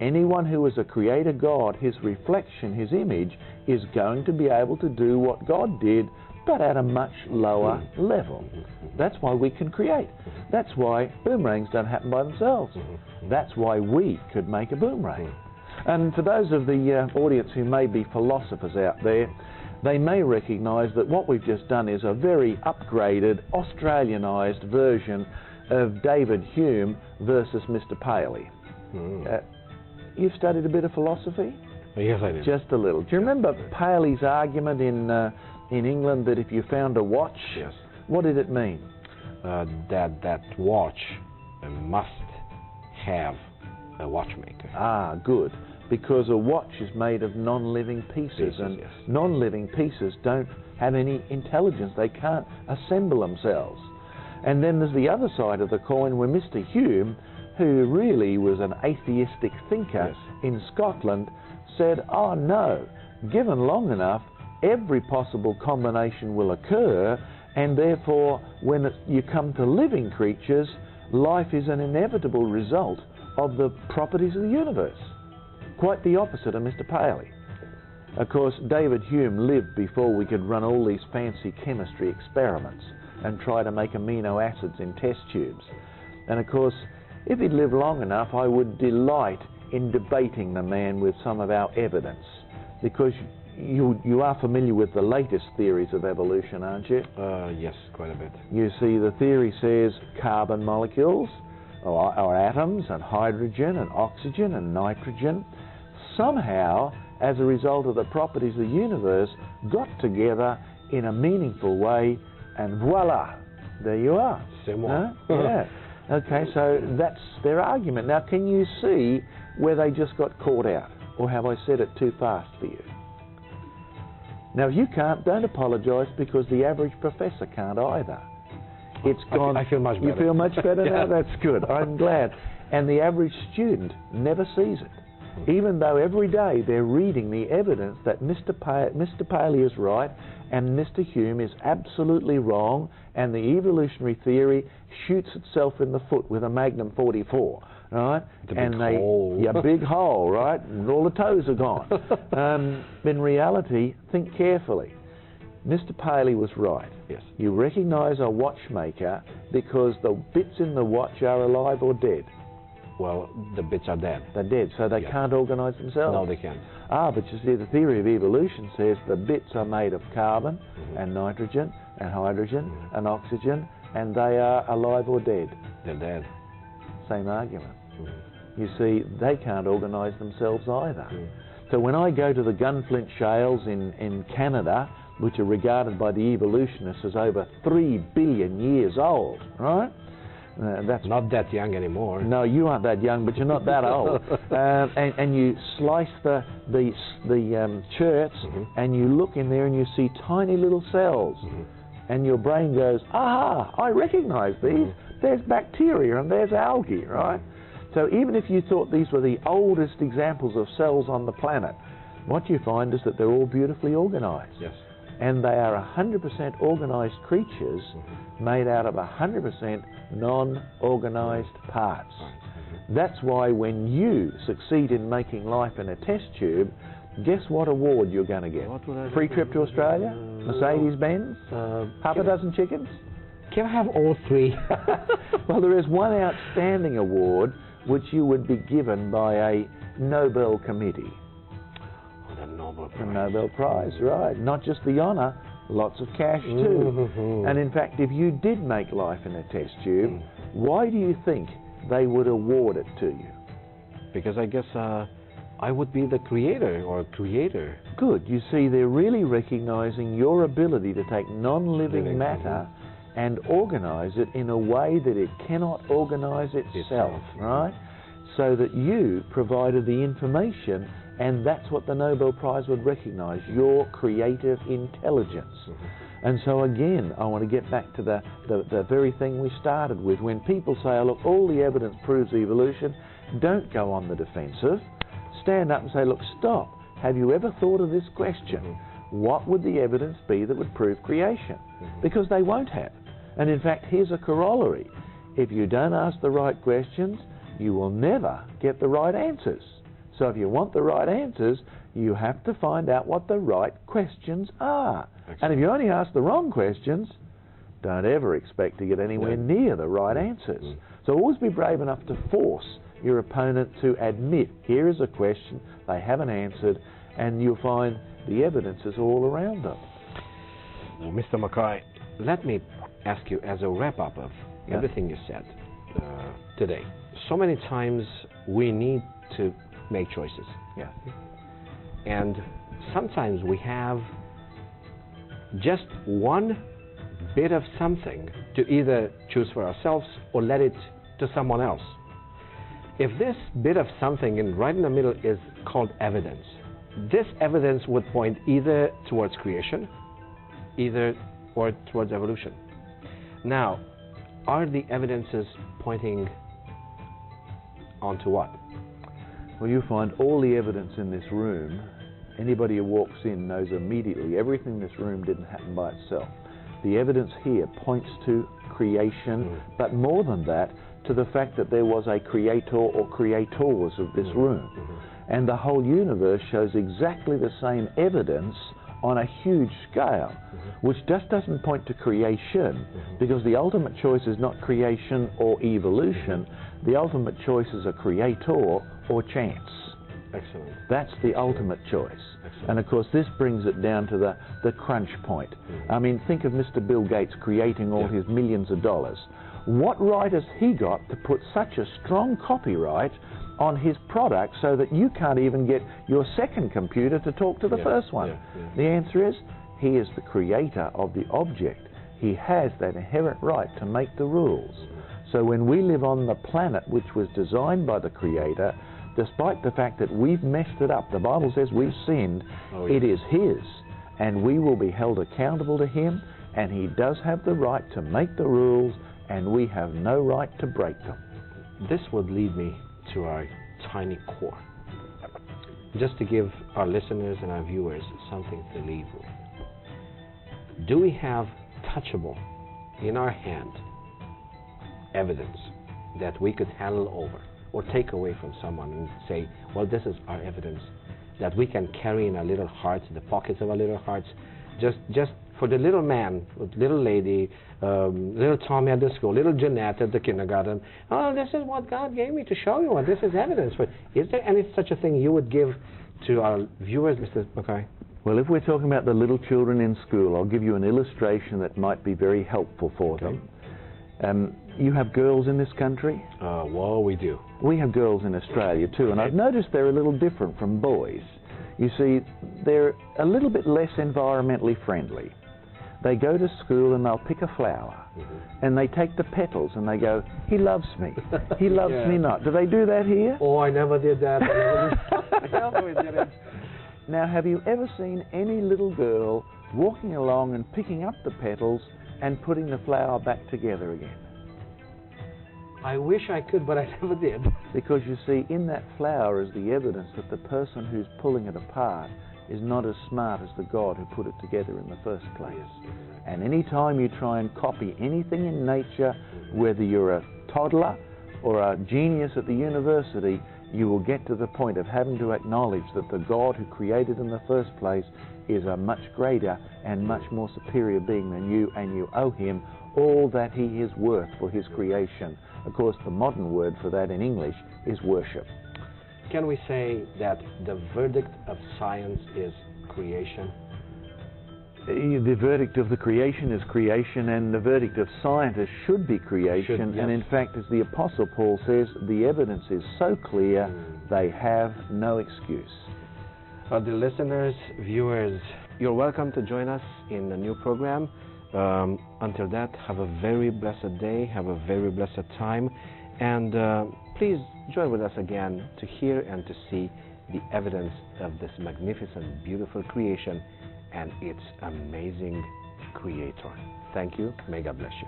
Anyone who is a creator God, his reflection, his image, is going to be able to do what God did, but at a much lower level. That's why we can create. That's why boomerangs don't happen by themselves. That's why we could make a boomerang. And for those of the audience who may be philosophers out there, they may recognise that what we've just done is a very upgraded, Australianised version of David Hume versus Mr. Paley. You've studied a bit of philosophy? Yes, I did. Just a little. Do you remember Paley's argument in England that if you found a watch, Yes. what did it mean? That watch must have a watchmaker. Ah, good. Because a watch is made of non-living pieces, and yes. non-living pieces don't have any intelligence. They can't assemble themselves. And then there's the other side of the coin where Mr. Hume, who really was an atheistic thinker Yes. in Scotland, said, oh no, given long enough, every possible combination will occur, and therefore when you come to living creatures, life is an inevitable result of the properties of the universe. Quite the opposite of Mr. Paley. Of course, David Hume lived before we could run all these fancy chemistry experiments and try to make amino acids in test tubes. And of course, if he'd lived long enough, I would delight in debating the man with some of our evidence, because you are familiar with the latest theories of evolution, aren't you? Yes, quite a bit. You see, the theory says carbon molecules, or atoms, and hydrogen, and oxygen, and nitrogen, somehow, as a result of the properties of the universe, got together in a meaningful way, and voila, there you are. C'est moi. Huh? Yeah. Okay, so that's their argument. Now, can you see where they just got caught out? Or have I said it too fast for you? Now, if you can't, don't apologise, because the average professor can't either. It's gone. I feel much better. You feel much better now? Yeah. That's good. I'm glad. And the average student never sees it, even though every day they're reading the evidence that Mr. Paley is right and Mr. Hume is absolutely wrong, and the evolutionary theory shoots itself in the foot with a Magnum 44, right? It's a big hole. Yeah, big hole, right? And all the toes are gone. In reality, think carefully. Mr. Paley was right. Yes. You recognise a watchmaker because the bits in the watch are alive or dead. Well, the bits are dead. They're dead, so they Yeah. can't organise themselves. No, they can't. Ah, but you see, the theory of evolution says the bits are made of carbon and nitrogen and hydrogen and oxygen, and they are alive or dead. They're dead. Same argument. You see, they can't organise themselves either. So when I go to the Gunflint Shales in Canada, which are regarded by the evolutionists as over 3 billion years old, right? That's not that young anymore. No, you aren't that young, but you're not that old. And you slice the cherts, and you look in there and you see tiny little cells, and your brain goes, aha, I recognise these. There's bacteria and there's algae, right? So even if you thought these were the oldest examples of cells on the planet, what you find is that they're all beautifully organised. Yes. And they are 100% organised creatures made out of 100% non-organised parts. That's why when you succeed in making life in a test tube, guess what award you're going to get? Free trip to Australia? Mercedes-Benz? Half a dozen chickens? Can I have all three? Well, there is one outstanding award which you would be given by a Nobel committee. The Nobel Prize. The Nobel Prize, right. Not just the honour, lots of cash too. And in fact, if you did make life in a test tube, why do you think they would award it to you? Because I guess I would be the creator or creator. Good. You see, they're really recognising your ability to take non-living matter and organise it in a way that it cannot organise itself, right? So that you provided the information, and that's what the Nobel Prize would recognise, your creative intelligence. And so again, I want to get back to the very thing we started with. When people say, oh, look, all the evidence proves evolution, don't go on the defensive. Stand up and say, look, stop. Have you ever thought of this question? What would the evidence be that would prove creation? Because they won't have. And in fact, here's a corollary. If you don't ask the right questions, you will never get the right answers. So if you want the right answers, you have to find out what the right questions are. Excellent. And if you only ask the wrong questions, don't ever expect to get anywhere near the right answers. So always be brave enough to force your opponent to admit, here is a question they haven't answered, and you'll find the evidence is all around them. Well, Mr. Mackay, let me ask you, as a wrap-up of everything you said today, so many times we need to make choices. Yeah. And sometimes we have just one bit of something to either choose for ourselves or let it to someone else. If this bit of something right in the middle is called evidence, this evidence would point either towards creation, or towards evolution. Now, are the evidences pointing onto what? Well, you find all the evidence in this room. Anybody who walks in knows immediately everything in this room didn't happen by itself. The evidence here points to creation, but more than that, to the fact that there was a creator or creators of this room. And the whole universe shows exactly the same evidence on a huge scale, which just doesn't point to creation, because the ultimate choice is not creation or evolution. The ultimate choice is a creator or chance. Excellent. That's the ultimate choice. And of course this brings it down to the crunch point. I mean, think of Mr. Bill Gates creating all his millions of dollars. What right has he got to put such a strong copyright on his product so that you can't even get your second computer to talk to the first one? The answer is, he is the creator of the object. He has that inherent right to make the rules. So when we live on the planet which was designed by the Creator, despite the fact that we've messed it up, the Bible says we've sinned, it is His, and we will be held accountable to Him, and He does have the right to make the rules, and we have no right to break them. This would lead me to our tiny core, just to give our listeners and our viewers something to leave with. Do we have touchable, in our hand, evidence that we could handle over or take away from someone and say, well, this is our evidence that we can carry in our little hearts, in the pockets of our little hearts, just for the little man, little lady, little Tommy at the school, little Jeanette at the kindergarten. Oh, this is what God gave me to show you, and this is evidence. But is there any such a thing you would give to our viewers, Mr. Mackay? Well, if we're talking about the little children in school, I'll give you an illustration that might be very helpful for them. You have girls in this country? Well, we do. We have girls in Australia too, and I've noticed they're a little different from boys. You see, they're a little bit less environmentally friendly. They go to school and they'll pick a flower, and they take the petals and they go, he loves me, he loves me not. Do they do that here? Oh, I never did that. I never did it. Now, have you ever seen any little girl walking along and picking up the petals and putting the flower back together again? I wish I could, but I never did. Because you see, in that flower is the evidence that the person who's pulling it apart is not as smart as the God who put it together in the first place. And any time you try and copy anything in nature, whether you're a toddler or a genius at the university, you will get to the point of having to acknowledge that the God who created in the first place is a much greater and much more superior being than you, and you owe Him all that He is worth for His creation. Of course, the modern word for that in English is worship. Can we say that the verdict of science is creation? The verdict of the creation is creation, and the verdict of scientists should be creation. And in fact, as the Apostle Paul says, the evidence is so clear, they have no excuse. The listeners, viewers, you're welcome to join us in the new program. Until that, have a very blessed day, have a very blessed time, and please join with us again to hear and to see the evidence of this magnificent, beautiful creation and its amazing Creator. Thank you. May God bless you.